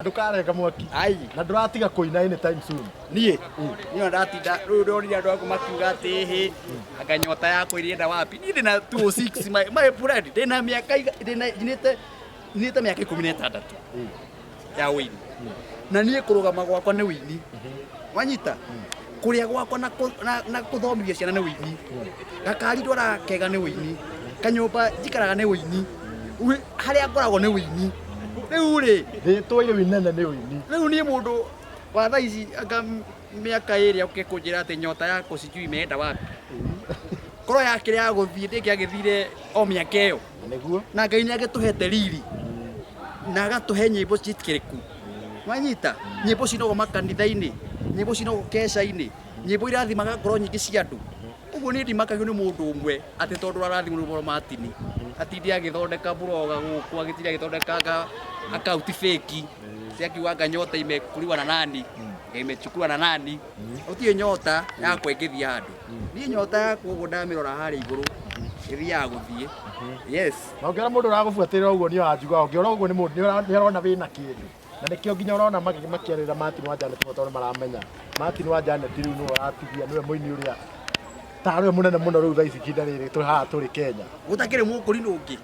Ndukareka mwaki. Ai. Na nduratiga kuina anytime soon. Niĩ ndatinda rĩu ndonire andũ aku makiuga atĩ hĩ anga nyota yakwa ĩrĩenda wapi. Niĩ ndĩna 206 my friend ndĩna mĩaka nyinĩte mĩaka 16 ya wĩini. Na niĩ kũrũgama gwakwa nĩ wĩini. Wanyita kũrĩa gwakwa na kũthomithia ciana nĩ wĩini. Gakari ndwara-kega nĩ wĩini. Kanyũmba njikaraga nĩ wĩini. Harĩa ngoragwo nĩ wĩini. Rĩu rĩ rĩtwa ile winene nĩ wĩini. Rĩu niĩ mũndũ wa thaa ici anga mĩaka ĩrĩa ũkĩkũnjĩra atĩ nyota yako sijui imeenda wapi. Korwo yakĩrĩ ya gũthiĩ ndĩngĩagĩthire o mĩaka ĩyo. Nĩguo. Na Ngai nĩagĩtũhete riri na agatũhe nyĩmbo ciĩtĩkĩrĩku. Wanyita nyĩmbo cinogwo makanitha-inĩ, nyĩmbo cinogwo keca-inĩ, nyĩmbo irathimaga ngoro nyingĩ cia andũ. Ũguo niĩ ndimakagio nĩ mũndũ ũmwe atĩ tondũ arathimwo nĩ Martin atindi agĩthondeka bloga gũkũ agĩtindi agĩthondeka account fake ciakiuga anga nyota imekuliwa na nani imechukuliwa na nani utie nyota yakwa ĩngĩthiĩ handũ. Niĩ nyota yakwa ũguo ndamĩrora harĩa igũrũ ĩthiaga gũthiĩ. Yes. Na ũngĩona mũndũ ũragũbuatĩrĩra ũguo nĩ wanjuga ũngĩona ũguo nĩ mũndũ nĩ arona wĩna kĩndũ. Na nĩkĩo nginya ũrona makĩarĩra Martin wa Janet tondũ maramenya Martin wa Janet rĩu nĩwe aratigia nĩwe mũini ũrĩa tarwe munene muno riu thaa ici kinda riri turi haha turi Kenya gutakire mũkũri nũngĩ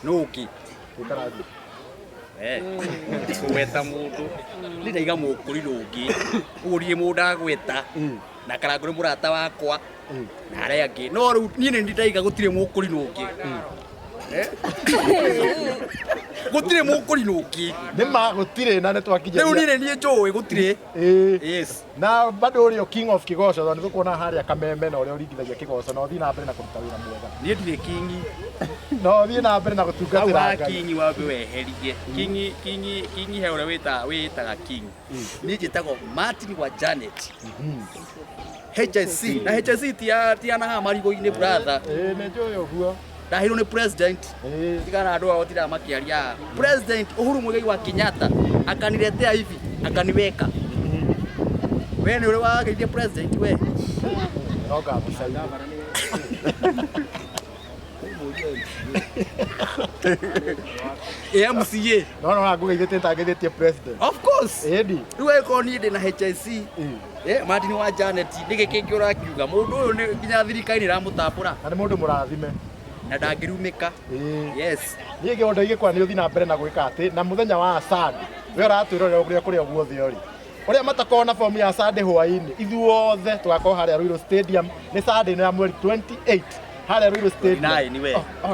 nũngĩ tukarathi gweta mũndũ ndĩraiga mũkũri nũngĩ ũgurie mũndũ agweta na karango nĩ mũrata wakwa na arĩa angĩ no rĩu niĩ nĩ ndĩraiga gũtirĩ mũkũri nũngĩ gũtirĩ mũkũri nũngĩ nĩma gũtirĩ na nĩ twakinya rĩu niĩ njũĩ gũtirĩ. Yes. Na bado ũrĩa king of kigoco tondũ nĩtũkuona harĩa kameme na ũrĩa ũringithagia kigoco na ũthiĩ na mbere na kũruta wĩra mwega. Niĩ ndirĩ kingi no ũthiĩ na mbere na gũtungatĩra Ngai. Kingi wambe weherie kingi he ũrĩa wĩtaga king. Niĩ njĩtagwo Martin wa Janet. HSC na HSC ti ana ha marigũ-inĩ brother. Nĩ njũĩ ũguo. Ndahirwo nĩ president tigana andũ ao tira makĩaria president Uhuru Muigai wa Kenyatta akaniletea hivi akaniweka. Wewe nĩ ũrĩ wageithia president we noga mbica-inĩ. MCA no ngũgeithĩtie ntageithĩtie president. of course ĩndi rĩu eko niĩ ndĩ na HSC Martin wa Janet nĩgĩkĩ kĩ ũrakiuga mũndũ ũyũ nĩ nginya thirikari ĩramũtambũra na nĩ mũndũ mũrathime na ndangĩrumĩka. Yes. Niĩ gĩondo igĩkora nĩ ũthiĩ na mbere na gwĩka atĩ na mũthenya wa Sunday we ũratwĩrorera ũrĩa kũrĩa guothe ũrĩ ũrĩa matakorwo na fomu ya Sunday hwaĩ-inĩ ithuothe tũgakorwo harĩa Ruiru Stadium nĩ Sunday ya mweri 28 harĩa Ruiru Stadium. Nĩ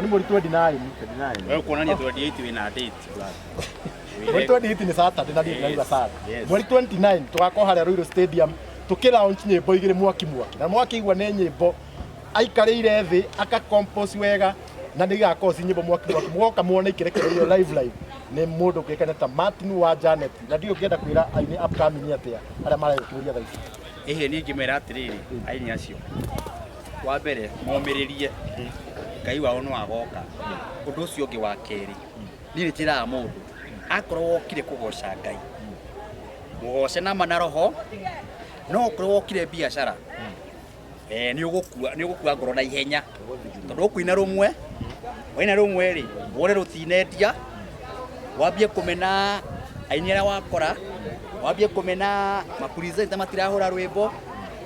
mweri 29. Wewe kuonania 28 wĩna date mweri 28 nĩ Saturday na ndio naiga Sunday. Mweri 29 tũgakorwo harĩa Ruiru Stadium tũkĩlaunch nyĩmbo igĩrĩ mwaki na mwaki igua nĩ nyĩmbo aikarĩire thĩ aka compose wega na nĩgakorwo ci nyĩmbo mwaki mũgoka muone ikĩrekereirio live nĩ mũndũ ũkĩkene ta Martin wa Janet na ndio ngĩenda kwĩra aini upcoming atĩa arĩa maragĩkĩrĩria thaa ici. Niĩ ngĩmera atĩrĩrĩ aini acio wa mbere momĩrĩrie Ngai wao no agoka. Ũndũ ũcio ũngĩ wa kerĩ niĩ njĩraga mũndũ akorwo wokire kũgoca Ngai mũgoce na manaroho no ũkorwo wokire biacara nĩ ũgũkua ngoro na ihenya tondũ ũkũina rũmwe waina rũmwe rĩ wone rũtinendia wambie kũmena aini arĩa wakora wambie kũmena mapresenta matirahũra rwĩmbo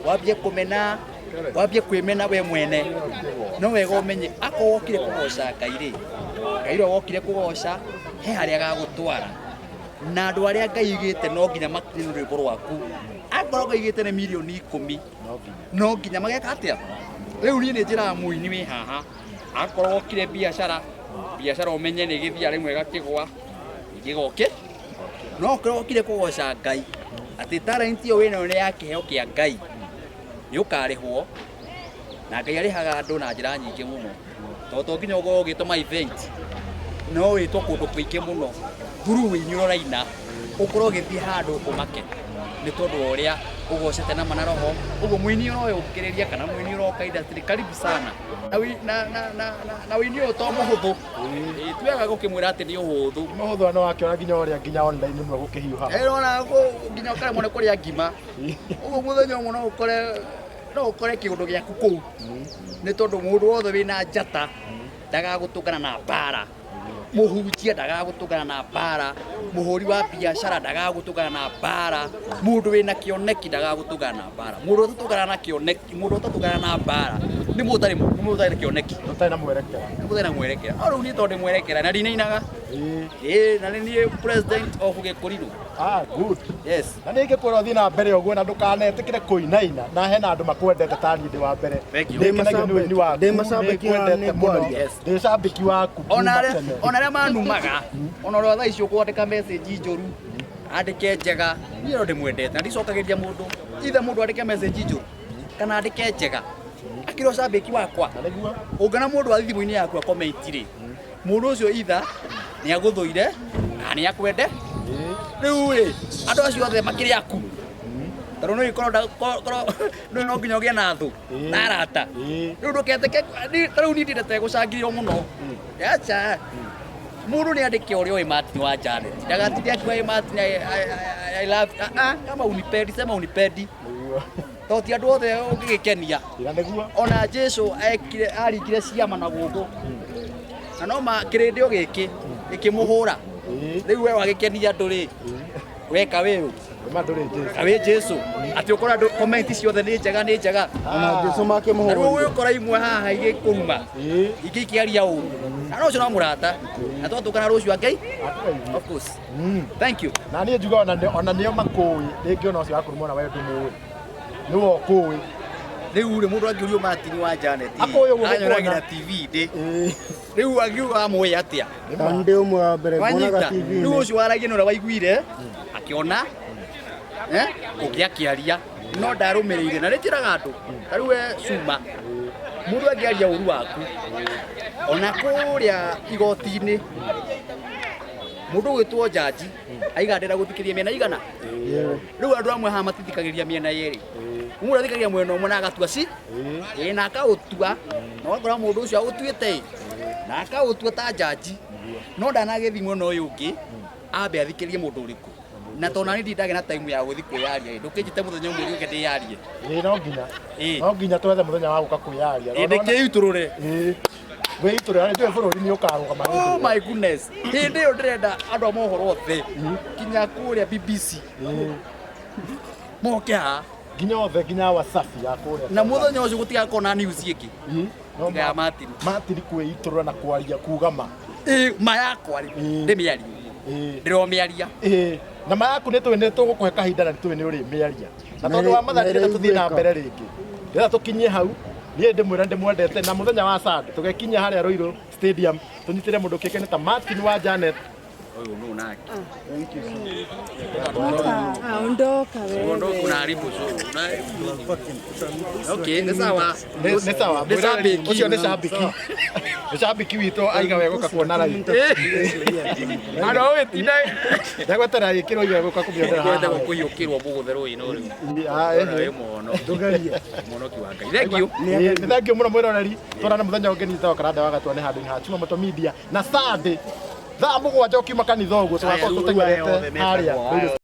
wambie kũmena wambie kwĩmena we mwene no wega ũmenye akorwo wokire kũgoca Ngai rĩ Ngai rĩo wokire kũgoca he harĩa agagũtwara na andũ arĩa Ngai igĩte no nginya makinye rwĩmbo rwaku akorwo Ngai igĩte nĩ mirioni 10 no nginya mageka atĩa. Rĩu niĩ nĩ njĩraga mũini wĩ haha akorwo wokire biacara ũmenye nĩ gĩthia rĩmwe gakĩgwa igĩgoke no okorwo wokire kũgoca Ngai atĩ talent ĩyo wĩnayo nĩ ya kĩheo kĩa Ngai nĩ ũkarĩhwo na Ngai arĩhaga andũ na njĩra nyingĩ mũno tondũ to nginya ũkorwo ũgĩtũma event no wĩtwo kũndũ kũingĩ mũno through wĩini ũroraina ũkorwo ũgĩthiĩ handũ ũmake nĩ tondũ ũrĩa ũgocete na manaroho. Ũguo mũini ũyũ ũkĩrĩria kana mũini ũroka industry karibu sana na wĩini ũyũ to mũhũthũ twega gũkĩmwĩra atĩ nĩ ũhũthũ no wakĩona nginya online nĩmwe gũkĩhiũha ona nginya ũkaremwo nĩ kũrĩa ngima. Ũguo mũthenya ũmwe no ũkore kĩũndũ gĩaku kũu nĩ tondũ mũndũ wothe wĩna njata ndagagũtũngana na mbara muhunjia ndagagutugana na mbara, muhuri wa biashara ndagagutugana na mbara, mundu wina kioneki ndagagutugana na mbara, mundu utatugana na kioneki, mundu utatugana na mbara ni mutari kioneki, mutari na mwerekera, riu ni tondu mwerekera na ndinainaga na ni president of Gikuriru. Good. Yes. Na nä ingä kwä ra å thiä na mbere å guo na ndå kanetä kä re kå inaina na hena andå makwendete tani ndä wa mbere ndä cambäki waku ona arä a manumaga ona å rä a thaa icio kwandä message njoru andä ke njega niä no ndä mwendete na ndicokagä ria må ndå ithe må ndå andä ke message njoru kana andä ke njega akä rwo cambäki wakwa å ngana må ndå athi thimå-inä yaku akomenti-rä må ndå å cio itha nä agå thå ire kana nä akwende rä andå acio othe makä rä aku tondå nä korwo no nginya å gä na thå na arata rä u ndå keteke tarä u niä ndindete gå cangirwo må no aca må ndå nä andä ke å rä a å ä matini wa Janet ndagatinde akiuga ä matini kama unipendi sema unipendi to ti andå othe å ngä gä kenia ona Jesu aringire ciama na gå na no kä rä ndä o gä kä gä kä må hå ra rä u we wagä kenia andå rä weka wä kawä Jesu atä å korwo andå komenti ciothe nä njega nä njega na rä u å kora imwe haha igä kå ruma ingä ikä aria å na no cio no må rata na twatå kana rå cio angei na niä njuga ona nä o makå rä ngä ona å cio wakå rumona we ndå må nä wo kå rä u rä må ndå angä å rio matini wa Janet anyonagä ra TV ndä rä u angiuga amwe atä a rä u å cio waragia nä å rä a waiguire akä ona å ngä akä aria no ndarå mä rä ire na rä njä raga andå tarä u we cuma må ndå angä aria å ru waku ona kå rä a igoti-inä må ndå å gä two njanji aigandä ra gå thikä ria mĩena igana rä u andå amwe haha matithikagä ria mĩena yerä må ndå athikagä ria mwena å mwe na agatua na akaå tua na wakora må ndå å cio agå tuä te na akaå tua ta njanji no ndanagä thi mwena å yå å ngä ambe athikä rie må ndå å rä kå na tona nä ndindagä na taimu ya gå thi kwä yaria ndå kä njä te må thenya å mwä rä å ke ndä yarie no nginya twethe må thenya wa gå ka kwä yaria ndä kä itå rå re wä itå rä njå bå rå ri nä å karå gama hä ndä ä yo ndä renda andå a mohoro othe nginya kå rä a BBC moke ha nginya othe nginya wasafi ya kå rä na må thenya å cio gå tigakorwo na news ä ngä ya matiri kwä itå rå na kwaria kugama ma yakwa ndä mä ario ndä ro mä aria na ma yaku nä tå nä tå gå kå he kahinda na nä tå nä å rä mä aria na tondå wa matharä tå thiä na mbere rä ngä ndä tå kinyie hau niä ndä mwä ra ndä mwendete na må thenya wa Sunday tå gekinya harä a Ruiru Stadium tå nyitä re må ndå kä kene ta Martin wa Janet ondoka wewe. Ondoka unaharibu show. Okay, ni sawa. Ni sawa. Ucio ni shabiki. Ni shabiki witå aiga wega ka kuona rai. Ano we tina. Ndagwetera ikiro iga guka kumionera haha. Ndagwetera kuyukirwo bugutherwo ino riu. Mono. Ndugaria. Mono kiwanga. Thank you. Ni thank you muno mwiroreri. Twarana muthenya ungi nyita karanda wa gatwa ni handu ha Chuma Moto Media na Sunday thaa mũgwanja ũkiuma kanitha ũguo tũgakorwo tũteng'erete harĩa